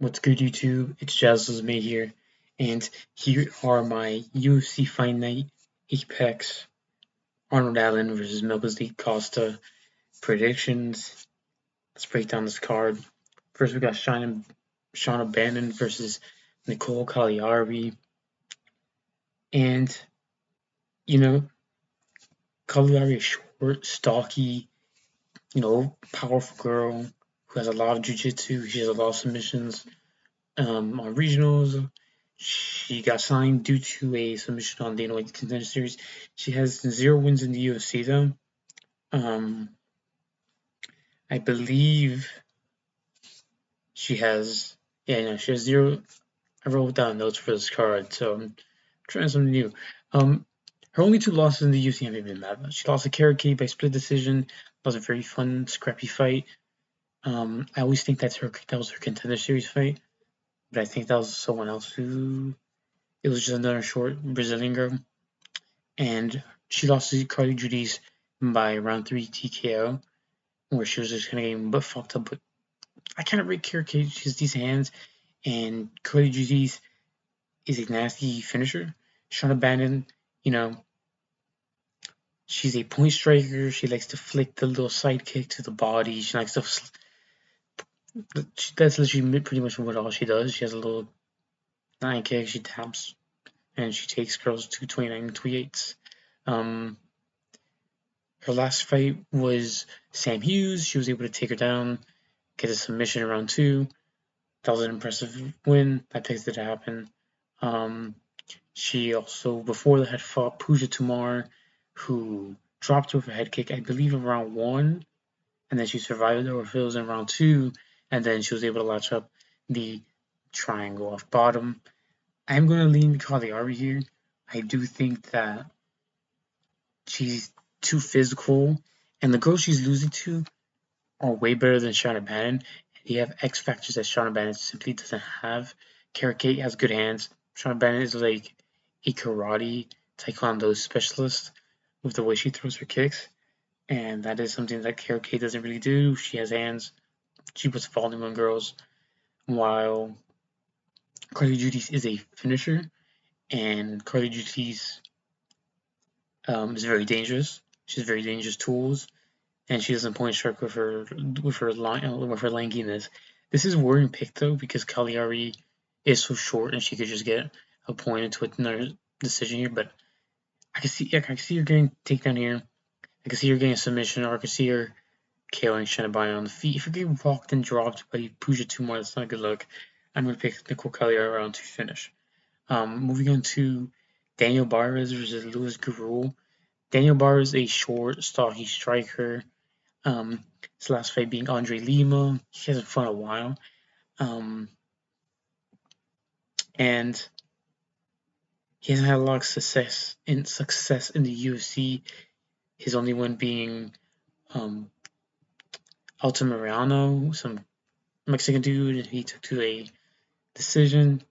What's good, YouTube? It's jazzlovesmma here, and here are my UFC Fight Night Apex Arnold Allen versus Costa predictions. Let's break down this card. First, we got Shauna Bannon versus Nicole Cagliari, and you know Cagliari is short, stocky, powerful girl who has a lot of jiu-jitsu. She has a lot of submissions. On regionals, she got signed due to a submission on Dana White's Contender Series. She has 0 wins in the UFC though. I believe she has, she has 0. I wrote down notes for this card, so I'm trying something new. Her only 2 losses in the UFC haven't been that much. She lost to Kara Kate by split decision. That was a very fun, scrappy fight. I always think that was her Contender Series fight, but I think that was someone else who. It was just another short Brazilian girl, and she lost to Carly Judy's by round 3 TKO, where she was just kind of getting butt fucked up. But I kind of rate Kara Kate. She has decent hands, and Carly Judy's is a nasty finisher. Shauna Bannon, she's a point striker. She likes to flick the little side kick to the body. She likes to. That's literally pretty much what all she does. She has a little 9 kick. She taps, and she takes girls to 29 28s. Her last fight was Sam Hughes. She was able to take her down, get a submission in round 2. That was an impressive win. I picked it to happen. She also, before that, had fought Pooja Tamar, who dropped her with a head kick, I believe, in round 1, and then she survived over Phil's in round 2, and then she was able to latch up the triangle off bottom. I'm going to lean Cagliari here. I do think that she's too physical, and the girls she's losing to are way better than Shauna Bannon. They have X factors that Shauna Bannon simply doesn't have. Kara Kate has good hands. Shauna Bannon is like a karate taekwondo specialist with the way she throws her kicks, and that is something that Kara Kate doesn't really do. She has hands. She puts volume on girls, while Carly Judy's is a finisher, and Carly Judy's is very dangerous. She has very dangerous tools, and she doesn't point strike with her lankiness. This is a worrying pick though, because Cagliari is so short and she could just get a point into another decision here. But I can see her getting takedown here. I can see her getting a submission, or I can see her KOing Shinabaya on the feet. If you're getting walked and dropped by Pooja Tumor, that's not a good look. I'm going to pick Nicole Cagliari around to finish. Moving on to Daniel Barras versus Louis Garul. Daniel Barras is a short, stocky striker. His last fight being Andre Lima. He hasn't fought in a while. And he hasn't had a lot of success in the UFC. His only one being Altamirano, some Mexican dude. He took to a decision.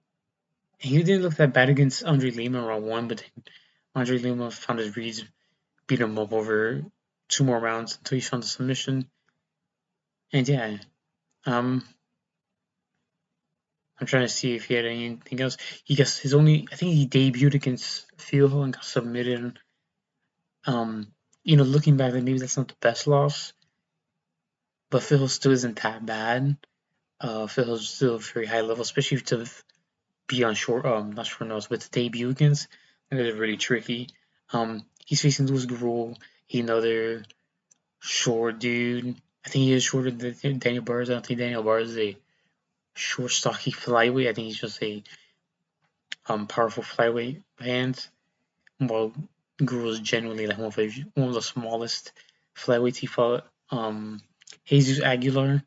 And he didn't look that bad against Andre Lima in round 1, but then Andre Lima found his reads, beat him up over 2 more rounds until he found the submission. And yeah, I'm trying to see if he had anything else. He got his only. I think he debuted against Phil and got submitted. Looking back, maybe that's not the best loss, but Phil still isn't that bad. Phil's still very high level, especially to be on short, not short notes, but to debut against. That is really tricky. He's facing Louis Garul, another short dude. I think he is shorter than Daniel Barras. I don't think Daniel Barras is a short, stocky flyweight. I think he's just a powerful flyweight hands. While Garul is generally like one of the smallest flyweights. He fought Jesus Aguilar.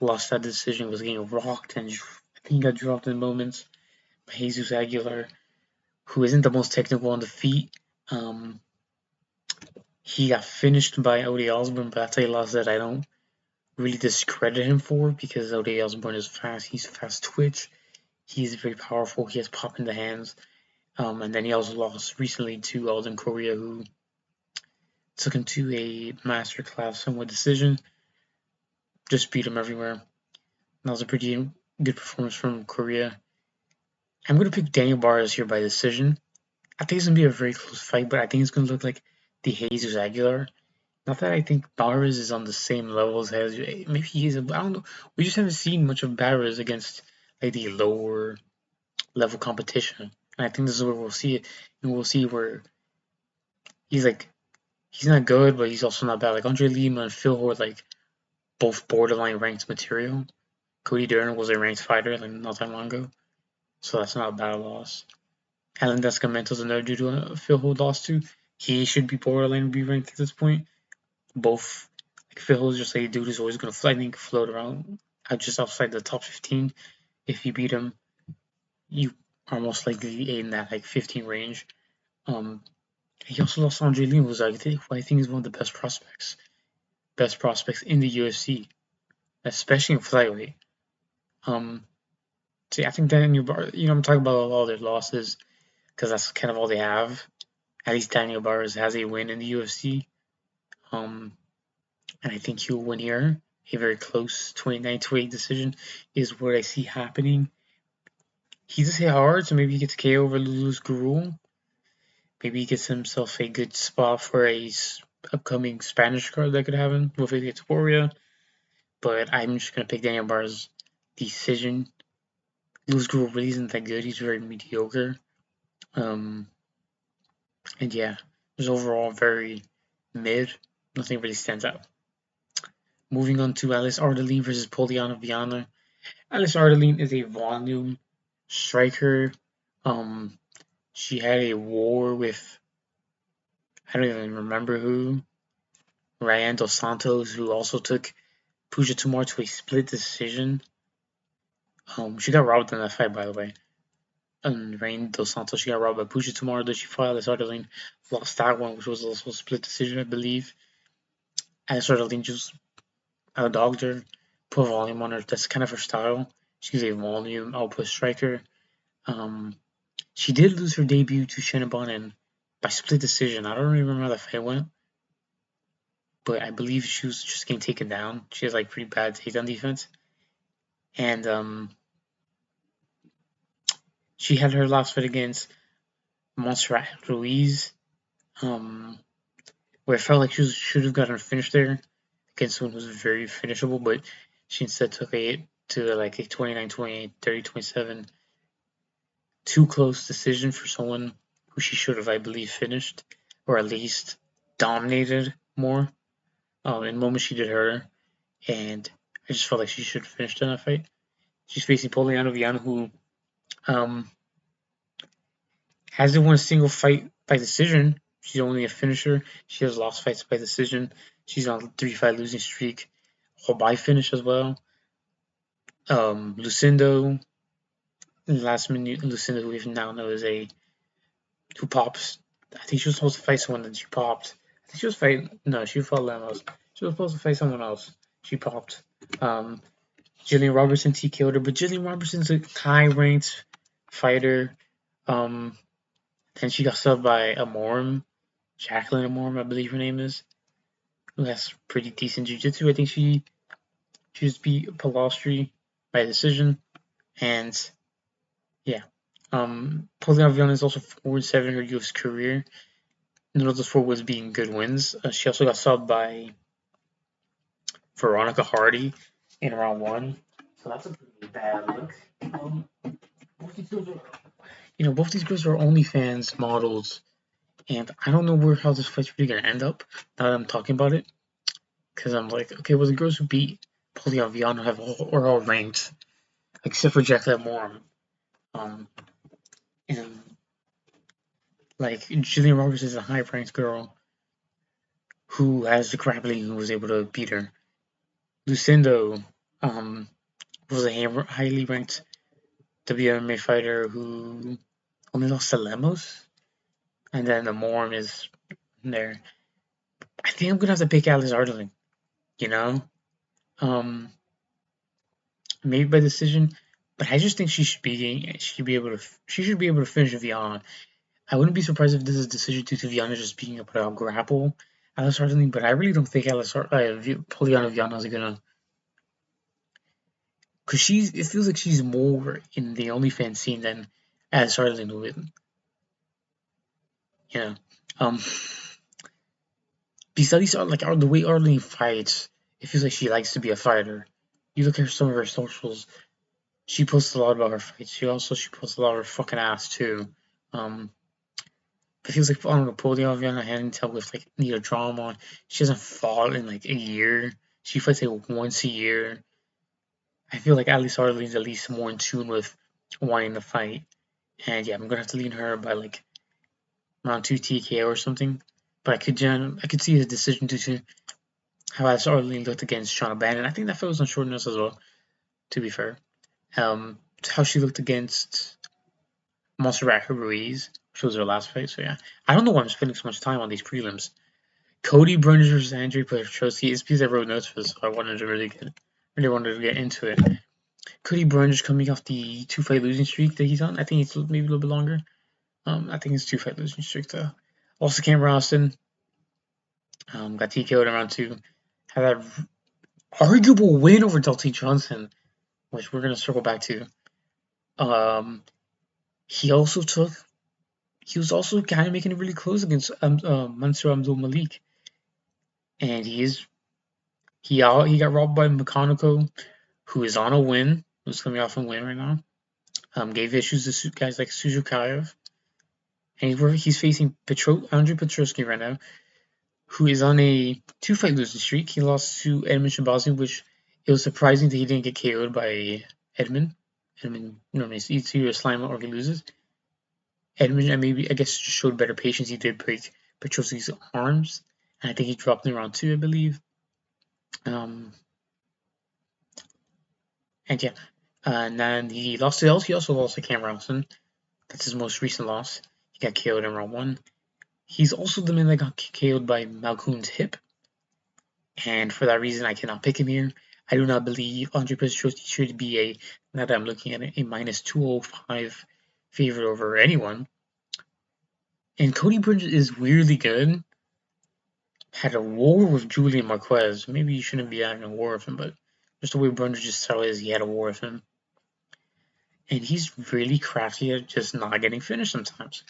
Lost that decision, was getting rocked, and I think he got dropped in moments by Jesus Aguilar, who isn't the most technical on the feet. He got finished by Ode Osborne, but that's a loss that I don't really discredit him for, because Ode Osborne is fast. He's fast twitch. He's very powerful. He has pop in the hands. And then he also lost recently to Alden Correa, who took him to a masterclass somewhat decision. Just beat him everywhere. That was a pretty good performance from Korea. I'm going to pick Daniel Barros here by decision. I think it's going to be a very close fight, but I think it's going to look like the Jesus Aguilar. Not that I think Barros is on the same level as maybe he is. I don't know. We just haven't seen much of Barros against like the lower level competition, and I think this is where we'll see it, and we'll see where he's like he's not good, but he's also not bad. Like Andre Lima and Phil Horde, like both borderline ranked material. Cody Durden was a ranked fighter like not that long ago, so that's not a bad loss. Alan Descamento's another dude who Phil Horde lost to. He should be borderline be ranked at this point. Both like Phil is just a dude who's always gonna I think float around just outside the top 15. If you beat him, you are most likely in that like 15 range. He also lost Andre Lima, who I think is one of the best prospects in the UFC, especially in flyweight. So I think Daniel Bar, I'm talking about all their losses because that's kind of all they have. At least Daniel Barros has a win in the UFC. And I think he'll win here. A very close 29-8 decision is what I see happening. He just hit hard, so maybe he gets KO over Lulu's Gurul. Maybe he gets himself a good spot for a upcoming Spanish card that could happen with Victoria. But I'm just going to pick Daniel Barros' decision. Lulu's Gurul really isn't that good. He's very mediocre. And yeah, just overall very mid. Nothing really stands out. Moving on to Alice Ardelin versus Poliana Viana. Alice Ardelin is a volume striker. She had a war with I don't even remember who. Ryan Dos Santos, who also took Puja Tumar to a split decision. She got robbed in that fight, by the way. And Ryan Dos Santos, she got robbed by Puja Tumar. Then she fought Alice Ardelin, lost that one, which was also a split decision, I believe. Alice Ardelin just outdogged her, put volume on her. That's kind of her style. She's a volume output striker. She did lose her debut to Shannon Bonin by split decision. I don't really remember how that fight went, but I believe she was just getting taken down. She has like pretty bad takedown defense, and she had her last fight against Montserrat Ruiz, where I felt like she should have gotten a finish there against someone who was very finishable, but she instead took it to like a 29-28, 30-27, too close decision for someone who she should have, I believe, finished or at least dominated more. In moments she did her, and I just felt like she should have finished in that fight. She's facing Poliana Viana, who hasn't won a single fight by decision. She's only a finisher. She has lost fights by decision. She's on a 3-fight losing streak. Or by finish as well. Lucindo, last minute Lucindo, who we now know is who pops. I think she was supposed to fight someone and she popped. I think she was fighting. No, she fought Lemos. She was supposed to fight someone else. She popped. Jillian Robertson TKO'd her, but Jillian Robertson's a high-ranked fighter. Then she got subbed by Amorim, Jacqueline Amorim, I believe her name is, who has pretty decent jiu-jitsu. I think she just beat Palostri by decision, and yeah. Poliana Viana is also 4-7 in her UFC career. None of those 4 wins being good wins. She also got subbed by Veronica Hardy in round 1, so that's a pretty bad look. Both these girls are OnlyFans models, and I don't know how this fight's really gonna end up. Now that I'm talking about it, because I'm like, okay, well the girls who beat Poliana Viana are all ranked, except for Jacqueline Moore. And like Jillian Roberts is a high-ranked girl who has the grappling and was able to beat her. Lucindo was a highly ranked WMA fighter who only lost to Lemos, and then the Morm is there. I think I'm gonna have to pick Alice Ardelin. Maybe by decision, but I just think she should be able to finish Viana. I wouldn't be surprised if this is a decision due to Viana just being able to grapple Alice Ardelin, but I really don't think Poliana Viana is gonna, because it feels like she's more in the OnlyFans scene than as Arlene Wood. Yeah. Um, because at least like the way Arlene fights, it feels like she likes to be a fighter. You look at some of her socials, she posts a lot about her fights. She posts a lot of her fucking ass too. Um, it feels like on Napoleon, on the other hand, tell with like drama. She hasn't fought in like a year. She fights like once a year. I feel like Alice Arlene's at least more in tune with wanting to fight. And yeah, I'm gonna have to lean her by like round 2 TKO or something. But I could see his decision to how Alice Arlene looked against Shauna Bannon. I think that fight was on short notice as well, to be fair. How she looked against Montserrat Ruiz, which was her last fight. So yeah, I don't know why I'm spending so much time on these prelims. Cody Burns versus Andrei Petroski is because I wrote notes for this, so I wanted to really wanted to get into it. Cody Burns coming off the 2-fight losing streak that he's on. I think it's maybe a little bit longer. I think it's 2-fight losing streak though. Also, Cameron Austin got TKO'd in round 2. Had that arguable win over Dulcie Johnson, which we're gonna circle back to. He was also kind of making it really close against Mansour Abdul Malik, and he got robbed by McConaughey, who is on a win, who's coming off a win right now. Gave issues to guys like Suzukayev, and he's facing Andrei Petroski right now, who is on a 2-fight losing streak. He lost to Edmund Shabazi, which it was surprising that he didn't get KO'd by Edmund. Edmund normally it's either a slam or he loses. Edmund, I guess, just showed better patience. He did break Petrosi's arms, and I think he dropped in round 2, I believe. And yeah, and then he lost to He also lost to Cam Robinson. That's his most recent loss. He got KO'd in round 1. He's also the man that got KO'd by Malkoun's hip, and for that reason, I cannot pick him here. I do not believe Andrei Petroski should be now that I'm looking at it, a minus 205 favorite over anyone. And Cody Burns is weirdly good. Had a war with Julian Marquez. Maybe you shouldn't be having a war with him, but just the way Burns just style is, he had a war with him. And he's really crafty at just not getting finished sometimes.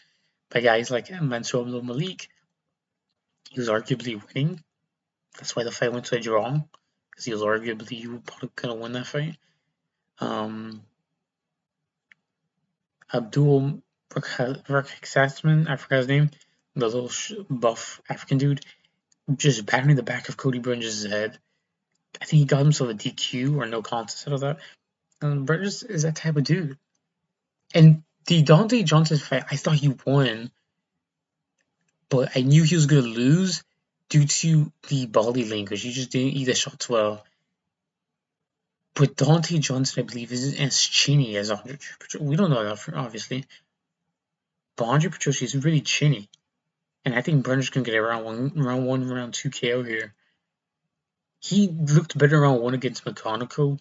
By guys like Mansour Abdul Malik, he was arguably winning. That's why the fight went to a draw, because he was arguably probably gonna win that fight. Abdul Satsman, I forgot his name, the little buff African dude, just battering the back of Cody Burns' head. I think he got himself a DQ or no contest out of that. Burns is that type of dude. And the Dante Johnson fight, I thought he won, but I knew he was going to lose due to the body language. He just didn't eat the shots well. But Dante Johnson, I believe, isn't as chinny as Andre Petroski. We don't know that, obviously. But Andre Petroski is really chinny. And I think Burns can get a round 1, round 2 KO here. He looked better round 1 against McConaughey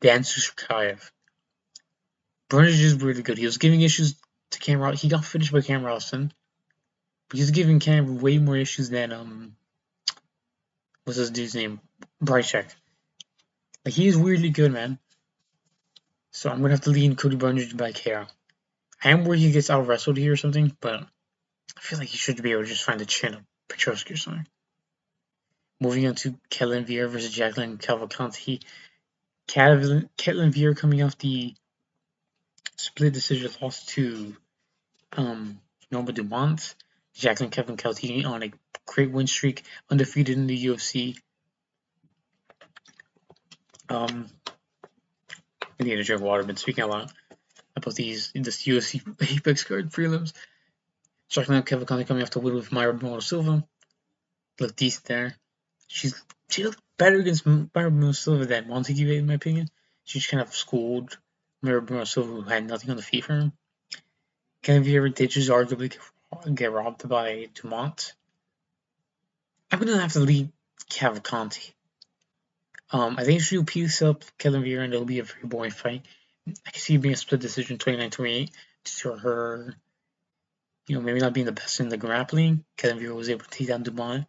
than Suzukayev. Burns is just really good. He was giving issues to Cam Ross. He got finished by Cam Rosson. But he's giving Cam way more issues than what's his dude's name? Brychek. Like, he is weirdly good, man. So I'm gonna have to lean Cody Burns by KO. I am worried he gets out wrestled here or something, but I feel like he should be able to just find the chin of Petroski or something. Moving on to Ketlin Vieira versus Jacqueline Cavalcanti. Ketlin Vieira coming off the split decision loss to Norma Dumont. Jacqueline Cavalcanti on a great win streak, undefeated in the UFC. I need to drink water. I've been speaking a lot about this UFC Apex card prelims. Jacqueline Cavalcanti coming off the win with Mayra Bruno Silva. Looked decent there. She looked better against Mayra Bruno Silva than Montague, in my opinion. She just kind of schooled Mayra Bruno Silva, who had nothing on the feet for him. Ketlin Vieira did just arguably get robbed by Dumont. I'm gonna have to lead Cavalcanti. I think she'll piece up Ketlin Vieira and it'll be a very boring fight. I can see it being a split decision 29-28 to her, maybe not being the best in the grappling. Ketlin Vieira was able to take down Dumont.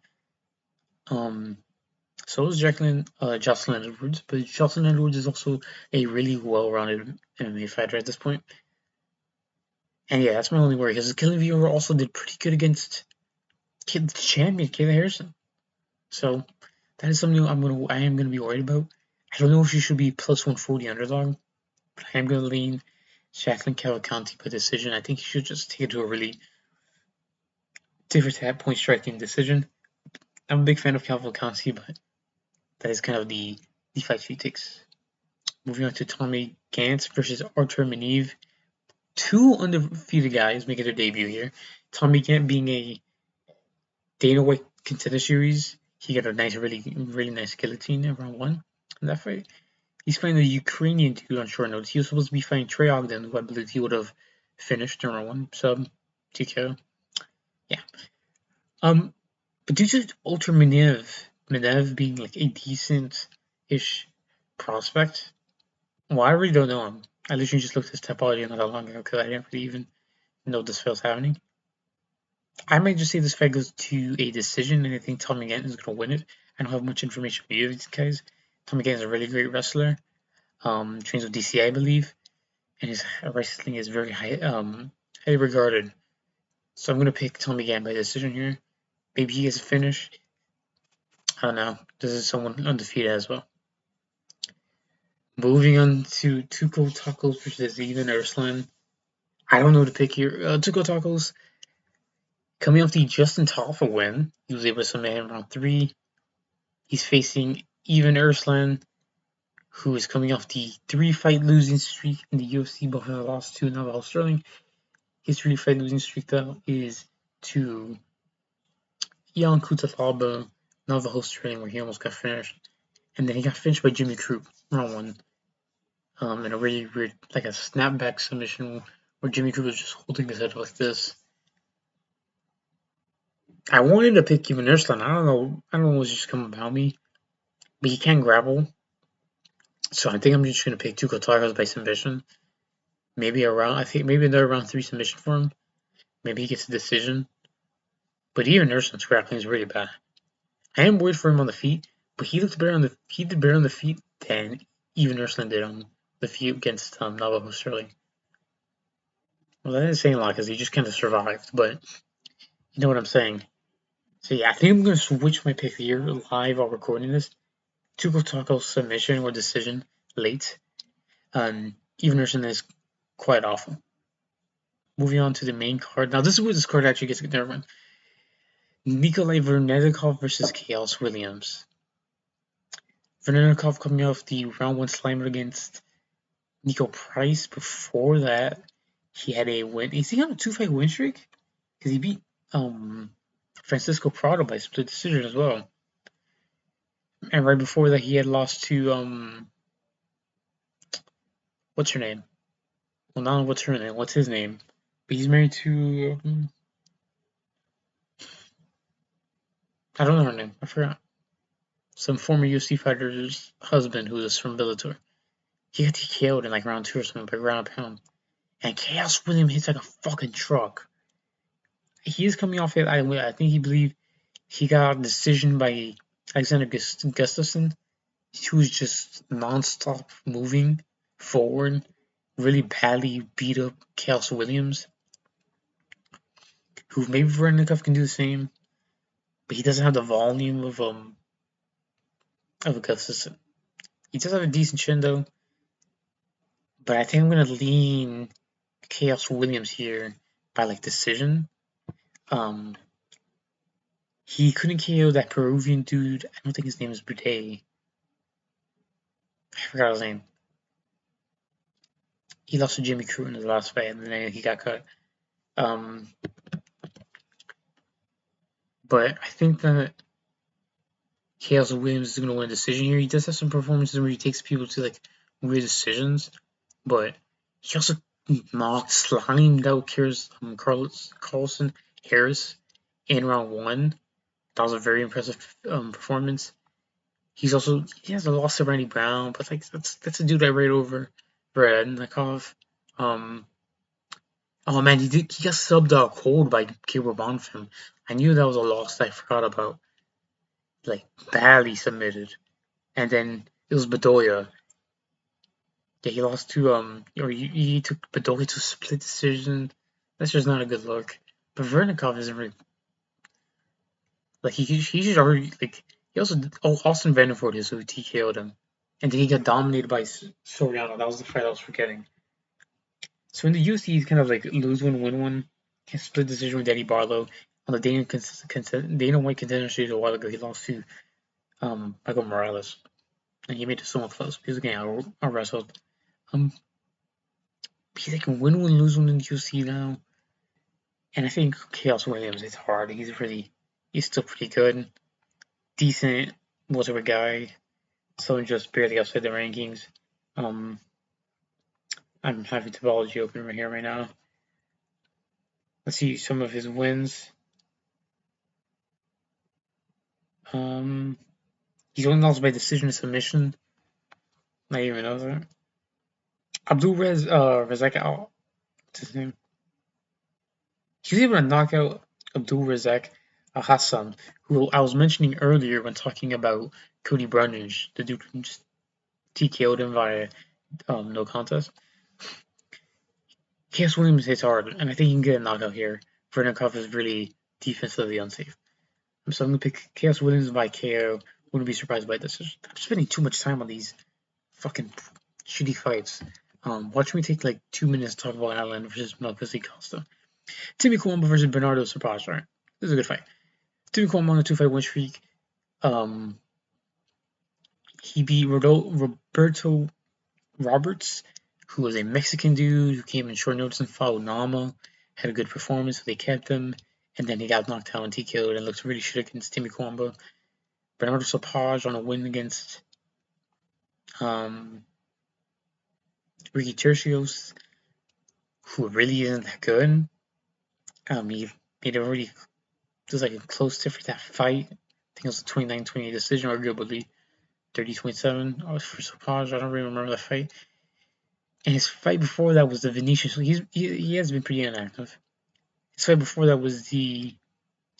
So is Jocelyn Edwards, but Jocelyn Edwards is also a really well-rounded MMA fighter at this point. And yeah, that's my only worry because Killian Viewer also did pretty good against the champion Kayla Harrison. So that is something I am gonna be worried about. I don't know if she should be plus 140 underdog, but I am gonna lean Jacqueline Cavalcanti by decision. I think she should just take it to a really different point striking decision. I'm a big fan of Cavalcanti, but that is kind of the fight she takes. Moving on to Tommy Gantz versus Artur Meniv. Two undefeated guys making their debut here. Tommy Gant being a Dana White Contender Series, he got a really nice guillotine in round one in that fight. He's fighting the Ukrainian dude on short notice. He was supposed to be fighting Trey Ogden, who I believe he would have finished in round one sub TKO. Yeah. But due to Ultra Minev being like a decent-ish prospect, well, I really don't know him. I literally just looked at his topology not that long ago because I didn't really even know this fight was happening. I might just say this fight goes to a decision, and I think Tommy Gant is going to win it. I don't have much information for you these guys. Tommy Gant is a really great wrestler. Trains with DCI, I believe, and his wrestling is very highly regarded. So I'm going to pick Tommy Gant by decision here. Maybe he gets a finish. I don't know. This is someone undefeated as well. Moving on to Tuco Tacos versus Even Arslan. I don't know who to pick here. Tuco Tacos, coming off the Justin Taffa win, he was able to submit him in round 3. He's facing Even Arslan, who is coming off the 3-fight losing streak in the UFC, but has lost to Navajo Sterling. His 3-fight losing streak, though, is to Ion Cutelaba, Navajo Sterling, where he almost got finished. And then he got finished by Jimmy Crute, round 1. In a really weird, like a snapback submission where Jimmy Crute was just holding his head like this. I wanted to pick Even Arslan. I don't know what's just come about me. But he can grapple. So I think I'm just gonna pick Tuco Tacos by submission. Maybe another round 3 submission for him. Maybe he gets a decision. But even Arslan's grappling is really bad. I am worried for him on the feet, but he did better on the feet than even Arslan did on the feet against Navajo Sterling. Well, that is saying a lot because he just kind of survived, but you know what I'm saying. So yeah, I think I'm gonna switch my pick here live while recording this. Tuco Tacos submission or decision late. Even Arslan is quite awful. Moving on to the main card. Now this is where this card actually gets different. Nikolai Vernetikov versus Chaos Williams. Vernetikov coming off the round 1 slammer against Nico Price. Before that, he had a win. Is he on a 2-fight win streak? Because he beat Francisco Prado by split decision as well. And right before that, he had lost to what's her name? Well, not what's her name. What's his name? But he's married to I don't know her name. I forgot. Some former UFC fighter's husband who is from Bellator. He got TKO'd in like round 2 or something by ground and pound. And Chaos Williams hits like a fucking truck. He is coming off it. I think he believed he got a decision by Alexander Gustafsson. He was just non-stop moving forward. Really badly beat up Chaos Williams. Who maybe Vernikov can do the same. But he doesn't have the volume of Gustafsson. He does have a decent chin though. But I think I'm gonna lean Chaos Williams here by like decision. He couldn't KO that Peruvian dude. I don't think his name is Bude. I forgot his name. He lost to Jimmy Crute in his last fight, and then he got cut. But I think that Chaos Williams is going to win a decision here. He does have some performances where he takes people to like weird decisions, but he also slimed out Carlson Harris in round 1. That was a very impressive performance. He has a loss to Randy Brown, but like that's a dude I rate over Rednikov. Oh man, he got subbed out cold by Gabriel Bonfim. I knew that was a loss that I forgot about. like badly submitted. And then it was Bedoya. Yeah, he lost to or he took Bedoya to a split decision. That's just not a good look. But Vernikov isn't really like he should already like he also Austin Vanderford is who TKO'd him, and then he got dominated by Soriano. That was the fight I was forgetting. So in the UFC, he's kind of like lose one, win one. He split decision with Eddie Barlow on the Dana White Contender Series a while ago. He lost to Michael Morales, and he made it somewhat close. He was getting out wrestled. He's like win one, lose one in the UFC now, and I think Chaos Williams is hard. He's still pretty good, decent welterweight guy. So just barely outside the rankings. I'm having Topology open right here right now. Let's see some of his wins. He's only lost by decision submission. Not even know that. Abdul Razak Al, what's his name? He was able to knock out Abdul Razak Al Hassan, who I was mentioning earlier when talking about Cody Brundage, the dude who just TKO'd him via no contest. Chaos Williams hits hard, and I think he can get a knockout here. Vernikov is really defensively unsafe. So I'm gonna pick Chaos Williams by KO. Wouldn't be surprised by this. I'm spending too much time on these fucking shitty fights. Watch me take like 2 minutes to talk about Allen versus Melchizedek Costa. Timmy Cuomo versus Bernardo Sapage. Right, this is a good fight. Timmy Cuomo on a 2-fight win streak. He beat Roberto Roberts, who was a Mexican dude who came in short notice and followed Nama. Had a good performance, so they kept him. And then he got knocked out and TKO'd and looked really shit against Timmy Cuomo. Bernardo Sapage on a win against Ricky Tercios, who really isn't that good. He made a really just like a close tip for that fight. I think it was a 29-28 decision, arguably 30-27 for Sapage. I don't really remember that fight. And his fight before that was the Venetian. So he has been pretty inactive. His fight before that was he's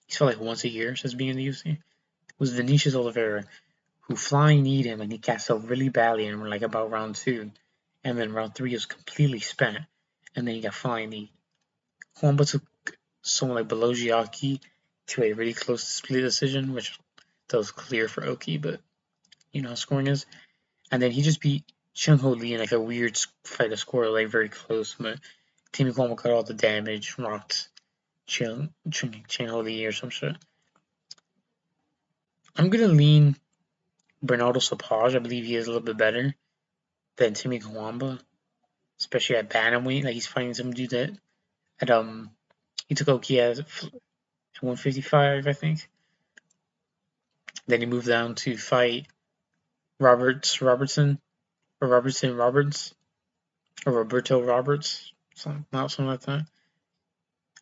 fought like once a year since being in the UFC. It was Vinicius Oliveira, who flying kneed him and he cast out really badly in like about round 2. And then round 3 was completely spent. And then he got flying knee. Kwamba took someone like Belogiaki to a really close split decision, which that was clear for Oki, but you know how scoring is. And then he just beat Chung Ho Lee in like a weird fight to score, like very close. But Timmy Kwamba cut all the damage, rocked Chung Ho Lee or some shit. I'm gonna lean Bernardo Sapage. I believe he is a little bit better than Timmy Kwamba, especially at bantamweight. Like he's fighting some dude that at he took Oki at 155, I think. Then he moved down to fight Robertson or Roberto Roberts, something like that.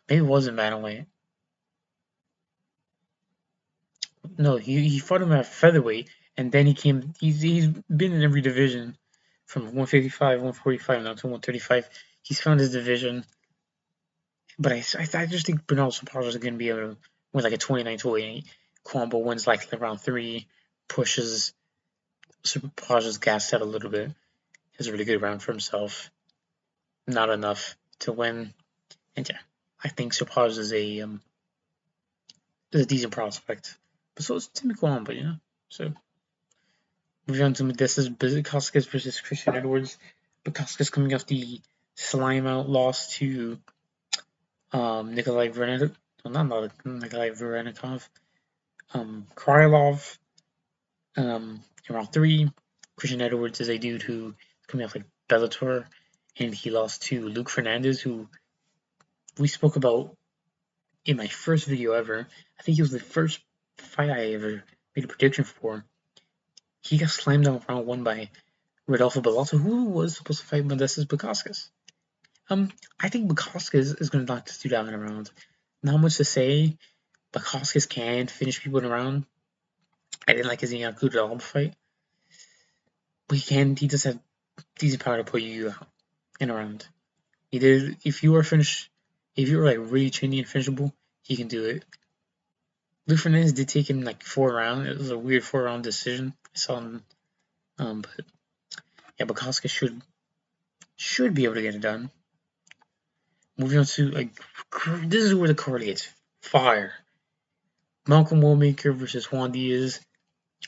Maybe it wasn't bantamweight. No, he fought him at featherweight, and then he came. He's been in every division, from 155, 145 now to 135. He's found his division, but I just think Bernardo Sapage is going to be able to win like a 29-28. Kwamba wins like round 3, pushes Sapage's gassed out a little bit. Has a really good round for himself. Not enough to win, and yeah, I think Sapage is a decent prospect. But so is Timmy Kwamba, you know. So moving on to this is Bukauskas versus Christian Edwards. Bukauskas coming off the slime out loss to Nikolai Verenikov. Well, not Nikolai Verenikov. Krylov in round 3. Christian Edwards is a dude who coming off like Bellator, and he lost to Luke Fernandez, who we spoke about in my first video ever. I think he was the first fight I ever made a prediction for. He got slammed down round 1 by Rodolfo Balotto, who was supposed to fight Modestas Bukauskas. I think Bukauskas is going to knock this dude out in a round. Not much to say. Bukauskas can finish people in a round. I didn't like his Ian Alba fight. But he does have decent power to put you out in a round. Either if you are like really chinny and finishable, he can do it. Luke Fernandez did take him like 4 rounds. It was a weird 4-round decision. I saw him, but yeah, but Costa should be able to get it done. Moving on to this is where the card gets fire. Malcolm Womaker versus Juan Diaz.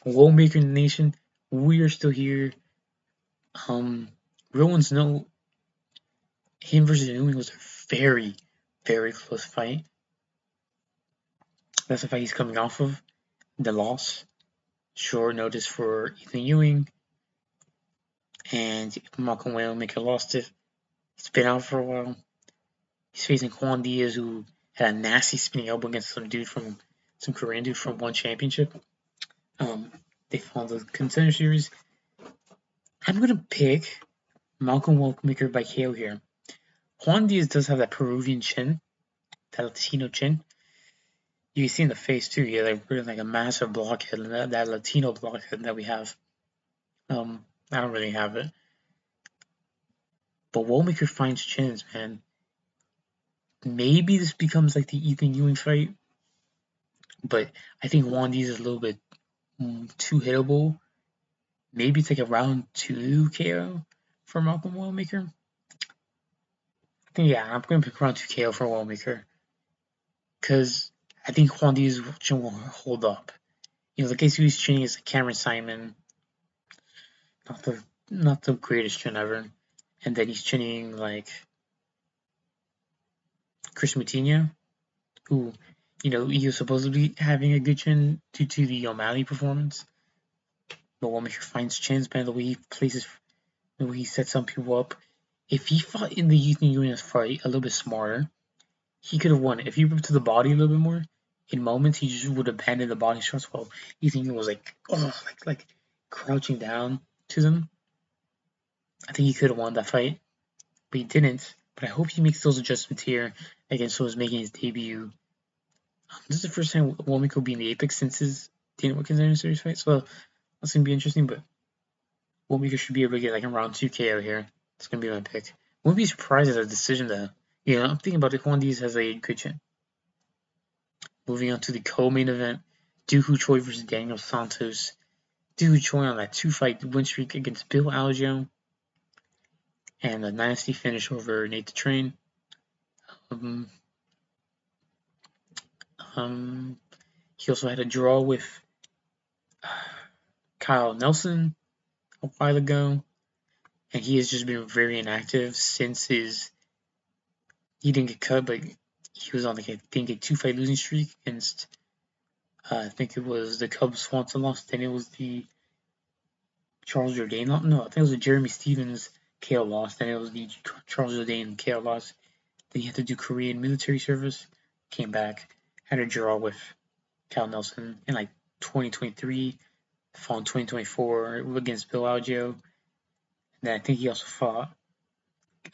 Womaker Nation, we are still here. Real ones know him versus Newman was a very, very close fight. That's the fight he's coming off of. The loss. Short notice for Ethan Ewing. And Malcolm Womaker lost it. He's been out for a while. He's facing Juan Diaz, who had a nasty spinning elbow against some Korean dude from one championship. They found the Contender Series. I'm gonna pick Malcolm Womaker by KO here. Juan Diaz does have that Peruvian chin, that Latino chin. You can see in the face too. Yeah, really like a massive blockhead, that Latino blockhead that we have. I don't really have it, but Womaker finds chins, man. Maybe this becomes like the Ethan Ewing fight, but I think Juan Diaz is a little bit too hittable. Maybe it's like a round 2 KO for Malcolm Womaker. I think, yeah, I'm going to pick round 2 KO for Womaker. Because I think Juan Diaz will hold up. You know, the case he's training is like Cameron Simon. Not the greatest chin ever. And then he's training like Chris Moutinho, who, you know, he was supposedly having a good chin due to the O'Malley performance. But Womaker finds chins, man, the way he places, the way he sets some people up. If he fought in the Ethan Ewing fight a little bit smarter, he could have won. If he ripped to the body a little bit more, in moments he just would have abandoned the body shots while Ethan Ewing was like crouching down to them. I think he could have won that fight, but he didn't. But I hope he makes those adjustments here against who's making his debut. This is the first time Womaker will be in the Apex since his Dana White Contender Series fight, so that's gonna be interesting. But Womaker should be able to get like a round 2 KO here. It's gonna be my pick. Wouldn't be surprised at a decision though. You know, I'm thinking about it. Juan Diaz has a good chin. Moving on to the co-main event, Doo Ho Choi versus Daniel Santos. Doo Ho Choi on that 2-fight win streak against Bill Algeo, and a nasty finish over Nate the Train. He also had a draw with Kyle Nelson a while ago, and he has just been very inactive since he didn't get cut, but he was on like I think a 2-fight losing streak against I think it was the Cubs Swanson loss, then it was the Charles Jourdain loss. No, I think it was the Jeremy Stevens KO loss, then it was the Charles Jourdain KO loss. Then he had to do Korean military service, came back, had a draw with Kyle Nelson in like 2023, fought in 2024 against Bill Algeo. And then I think he also fought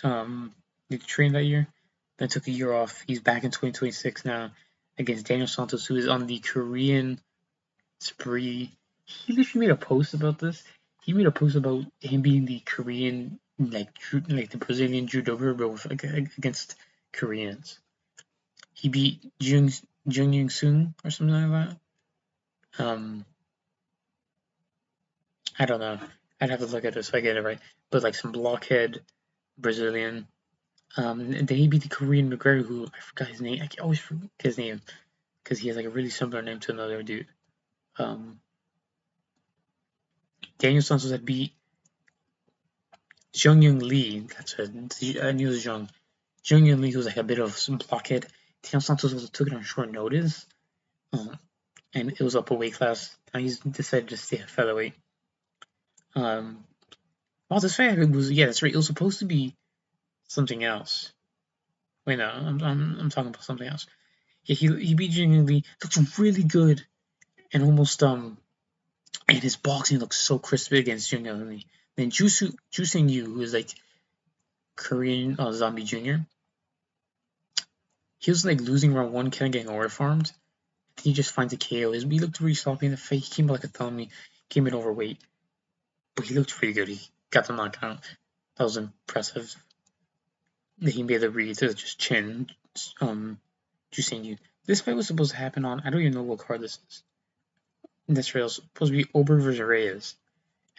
the Train that year. Then took a year off. He's back in 2026 now against Daniel Santos, who is on the Korean spree. He literally made a post about this. He made a post about him being the Korean, like the Brazilian judoka, but against Koreans. He beat Jung Young Soon or something like that. I don't know. I'd have to look at it so I get it right. But like some blockhead Brazilian. And then he beat the Korean McGregor, who I forgot his name. I always forget his name because he has like a really similar name to another dude. Daniel Santos had beat Jung Young Lee. That's it. I knew it was Jung. Jung Young Lee was like a bit of some blockhead. Daniel Santos also took it on short notice, and it was up a weight class. Now he's decided to stay at featherweight. Well, this fight was that's right. It was supposed to be something else. Wait, no, I'm talking about something else. Yeah, he beat Jung Young Lee. Looked really good, and almost and his boxing looks so crispy against Jung Young Lee. Then Ju Sing Yu, who is like Korean Zombie Jr. He was like losing round 1, kind of getting overfarmed. He just finds a KO. He looked really sloppy in the fight. He came like a thumb. Came in overweight, but he looked pretty good. He got the knockout. That was impressive. He made the read to just chin Ju Sing Yu. This fight was supposed to happen on, I don't even know what card this is. This rail was supposed to be Ober versus Reyes.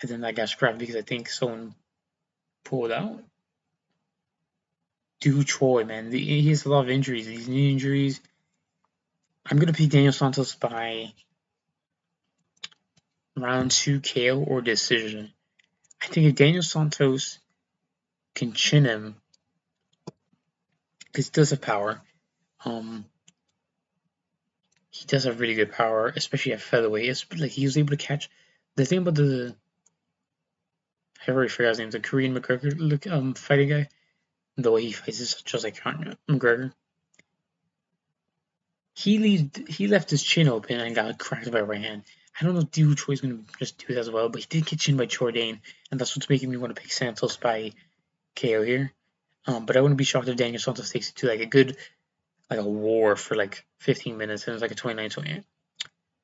And then that got scrapped because I think someone pulled out. Dude, Troy, man, he has a lot of injuries. These knee injuries. I'm gonna pick Daniel Santos by round 2 KO or decision. I think if Daniel Santos can chin him, because he does have power, he does have really good power, especially at featherweight. It's like he was able to catch. The thing about I already forgot his name, the Korean McGregor fighting guy. The way he fights is just like McGregor. He left his chin open and got cracked by a right hand. I don't know if Doo Choi's gonna just do it as well, but he did get chinned by Jourdain, and that's what's making me want to pick Santos by KO here. But I wouldn't be shocked if Daniel Santos takes it to like a good, like a war for like 15 minutes and it's like a 29-28.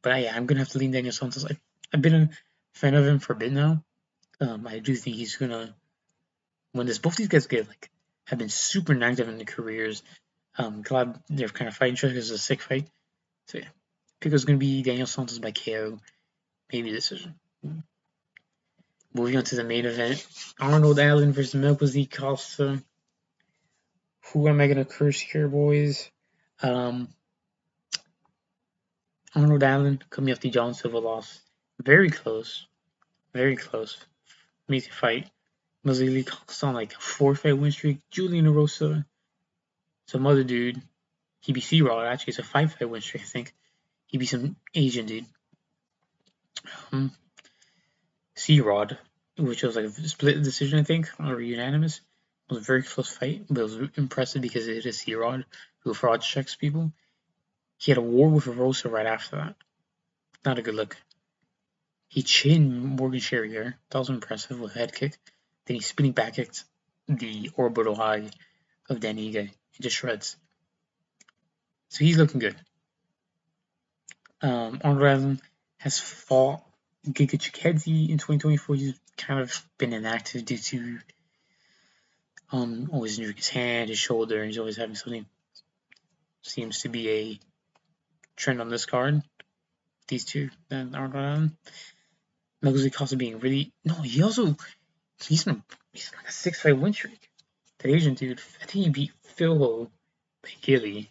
But yeah, I'm gonna have to lean Daniel Santos. I've been a fan of him for a bit now. I do think he's gonna win this. Both these guys have been super active in their careers. Glad they're kind of fighting each other because it's a sick fight. So yeah, pick was gonna be Daniel Santos by KO, maybe decision. Moving on to the main event, Arnold Allen versus Melchizedek Costa. Who am I gonna curse here, boys? Arnold Allen coming off the John Silva loss. Very close. Very close. Amazing fight. Melchizedek Costa on like a 4-fight win streak. Julian Erosa. Some other dude. He beat C-Rod, actually. It's a 5-fight win streak, I think. He beat some Asian dude. C-Rod, which was like a split decision, I think, or unanimous. It was a very close fight, but it was impressive because it is C-Rod who fraud checks people. He had a war with Erosa right after that. Not a good look. He chinned Morgan Sherrier. That was impressive with a head kick. Then he spinning back kicked the orbital high of Dan Ige. He just shreds. So he's looking good. Arnold Allen has fought Giga Chikadze in 2024. He's kind of been inactive due to always injuring his hand, his shoulder, and he's always having something. Seems to be a trend on this card. These two, then Arnold Allen. Melchizedek Costa being really he's on like a 6-fight win streak. That Asian dude, I think he beat Phil by Gilly.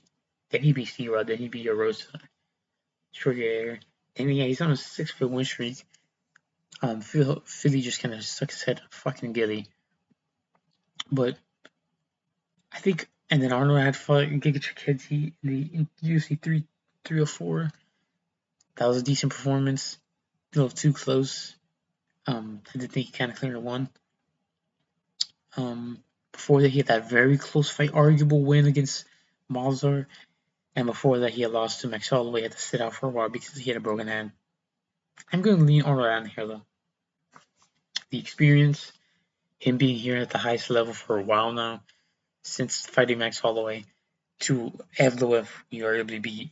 Then he beat C-Rod, then he beat Erosa. Shorter. And yeah, he's on a 6-fight win streak. Philly just kind of stuck his head fucking Gilly. But I think, and then Arnold had fought Giga Chikadze in the UFC 304. That was a decent performance. A little too close. I did think he kind of cleared a one. Before that, he had that very close fight, arguable win against Malzar. And before that, he had lost to Max Holloway. He had to sit out for a while because he had a broken hand. I'm going to lean Arnold Allen here, though. The experience, him being here at the highest level for a while now, since fighting Max Holloway, to Evloev, you arguably beat,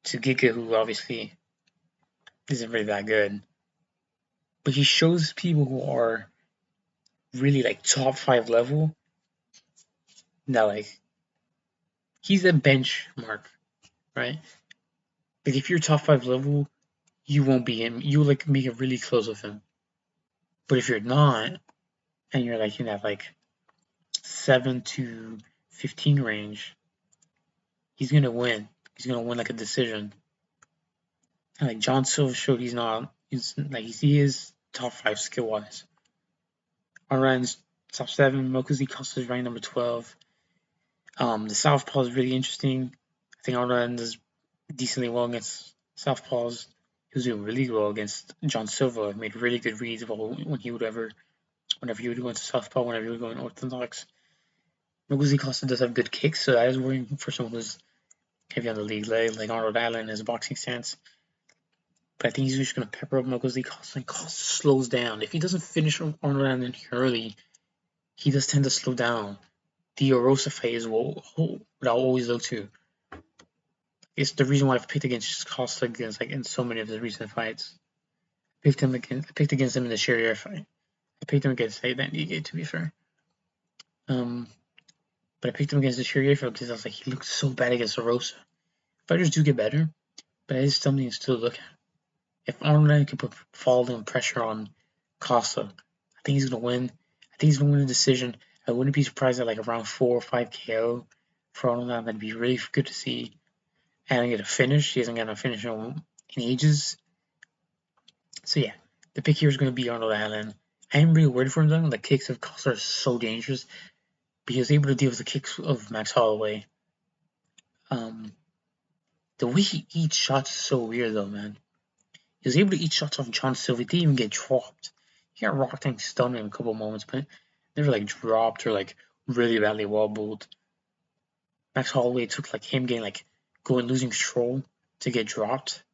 to Giga, who obviously isn't really that good. But he shows people who are really like top 5 level that like he's a benchmark, right? Like if you're top 5 level, you won't be him. You like make it really close with him. But if you're not, and you're like in that like 7 to 15 range, he's gonna win. He's gonna win like a decision. And like John Silva showed, he is top 5 skill wise. Aran's top 7. Melchizedek Costa is ranked number 12. The southpaw is really interesting. I think Aran does decently well against southpaws. He was doing really well against John Silva. Made really good reads whenever he would go into southpaw, whenever he would go in orthodox. Melchizedek Costa does have good kicks, so that is worrying for someone who's heavy on the league leg, like Arnold Allen in his boxing stance. But I think he's just going to pepper up Melchizedek Costa, and Costa slows down. If he doesn't finish Arnold Allen early, he does tend to slow down. The Erosa phase will I'll always look to. It's the reason why I've picked against Costa in so many of his recent fights. I picked against him in the Sherrier fight. I picked him against Dan Ige, to be fair. But I picked him against the Sherrier fight because I was like, he looked so bad against Erosa. Fighters do get better, but it is something to still look at. If Arnold can put following pressure on Costa, I think he's gonna win. I think he's gonna win a decision. I wouldn't be surprised at like around 4 or 5 KO for Arnold. That'd be really good to see. And get a finish. He hasn't gotten a finish in ages. So yeah, the pick here is gonna be Arnold Allen. I am really worried for him though. The kicks of Costa are so dangerous. But he was able to deal with the kicks of Max Holloway. The way he eats shots is so weird though, man. He was able to eat shots off John Silva. He didn't even get dropped. He got rocked and stunned in a couple moments, but never like dropped or like really badly wobbled. Max Holloway took like him getting like losing control to get dropped.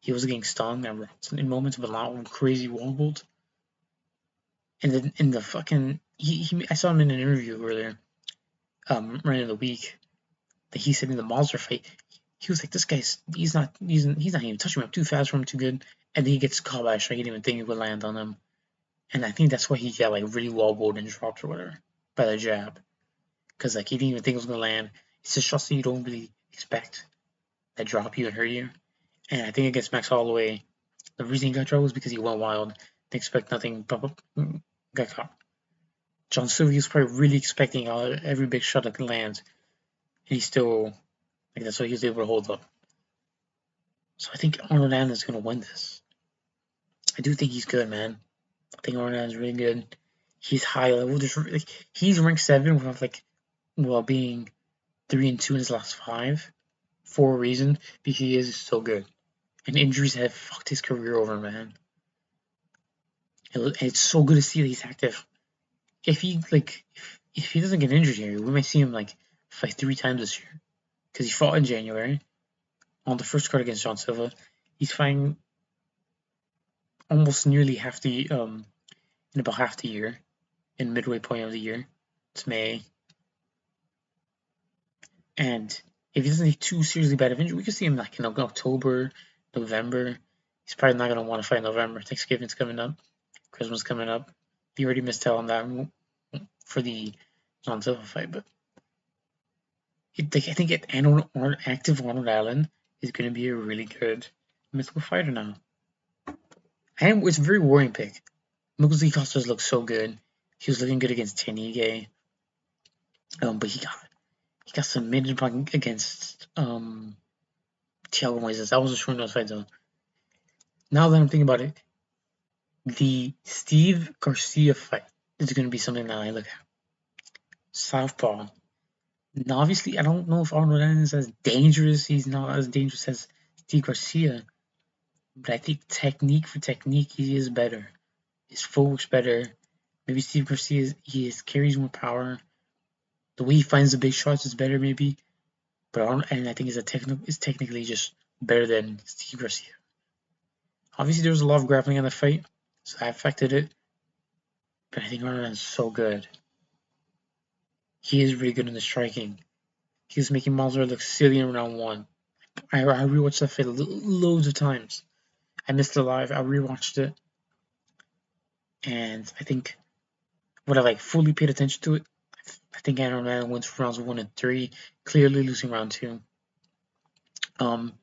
He was getting stunned and rocked in moments, but not crazy wobbled. And then in the fucking I saw him in an interview earlier, right in the week, that he said in the monster fight, he was like, this guy's he's not even touching me. I'm too fast for him, too good. And then he gets caught by a shot. He didn't even think it would land on him. And I think that's why he got like really wobbled and dropped or whatever by the jab. Because like he didn't even think it was gonna land. It's just shots that you don't really expect that drop you and hurt you. And I think against Max Holloway, the reason he got dropped was because he went wild. Didn't expect nothing, but got caught. John Silva was probably really expecting every big shot that can land. And he still, like that's why he was able to hold up. So I think Arnold Allen is going to win this. I do think he's good, man. I think Arnold Allen is really good. He's high level. He's ranked 7 while being 3-2 in his last 5 for a reason, because he is so good. And injuries have fucked his career over, man. And it's so good to see that he's active. If he doesn't get injured here, we might see him like fight 3 times this year. Because he fought in January on the first card against John Silva. He's fighting almost nearly in about half the year, in midway point of the year. It's May. And if he doesn't take too seriously bad of injury, we could see him like in October, November. He's probably not going to want to fight in November. Thanksgiving's coming up. Christmas coming up. He already missed out on that for the John Silva fight. But I think active Arnold Allen is going to be a really good mythical fighter now. And it's a very worrying pick. Nicholas Costa looked so good. He was looking good against Taniguay. But he got submitted against Thiago Moises. That was a short notice fight though. Now that I'm thinking about it, the Steve Garcia fight is going to be something that I look at. Southpaw. Now, obviously, I don't know if Arnold Allen is as dangerous. He's not as dangerous as Steve Garcia. But I think technique for technique, he is better. His footwork's better. Maybe Steve Garcia carries more power. The way he finds the big shots is better, maybe. But Arnold, I think is technically just better than Steve Garcia. Obviously, there was a lot of grappling in the fight, so that affected it. But I think Arnold is so good. He is really good in the striking. He was making Mazur look silly in round 1. I rewatched that fight loads of times. I missed it live. I rewatched it. And I think when I fully paid attention to it, I think Arnold Allen wins rounds 1 and 3, clearly losing round 2. And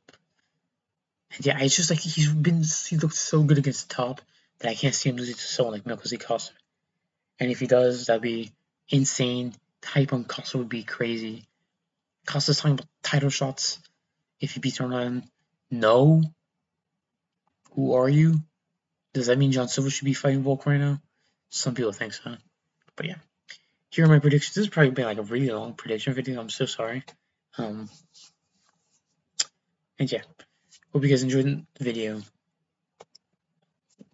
yeah, it's just he looked so good against the top that I can't see him losing to someone like Nicholas Costa. And if he does, that'd be insane. The hype on Costa would be crazy. Costa's talking about title shots if he beats Arnold Allen. No. Who are you? Does that mean John Silva should be fighting Volk right now? Some people think so. But yeah. Here are my predictions. This has probably been a really long prediction video. I'm so sorry. And yeah. Hope you guys enjoyed the video.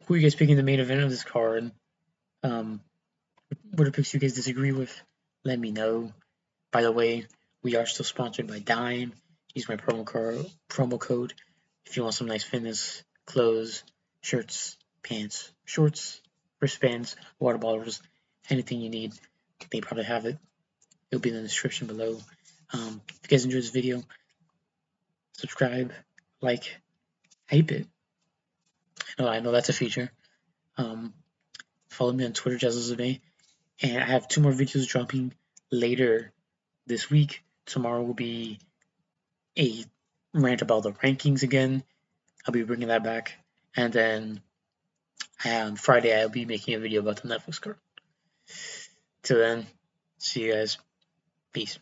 Who are you guys picking the main event of this card? What are picks you guys disagree with? Let me know. By the way, we are still sponsored by Dime. Use my promo code if you want some nice fitness clothes, shirts, pants, shorts, wristbands, water bottles, anything you need. They probably have it. It'll be in the description below. If you guys enjoyed this video, subscribe, like, hype it. I know that's a feature. Follow me on Twitter, jazzlovesmma. And I have 2 more videos dropping later this week. Tomorrow will be a rant about the rankings again. I'll be bringing that back. And then Friday, I'll be making a video about the Netflix card. Till then, see you guys. Peace.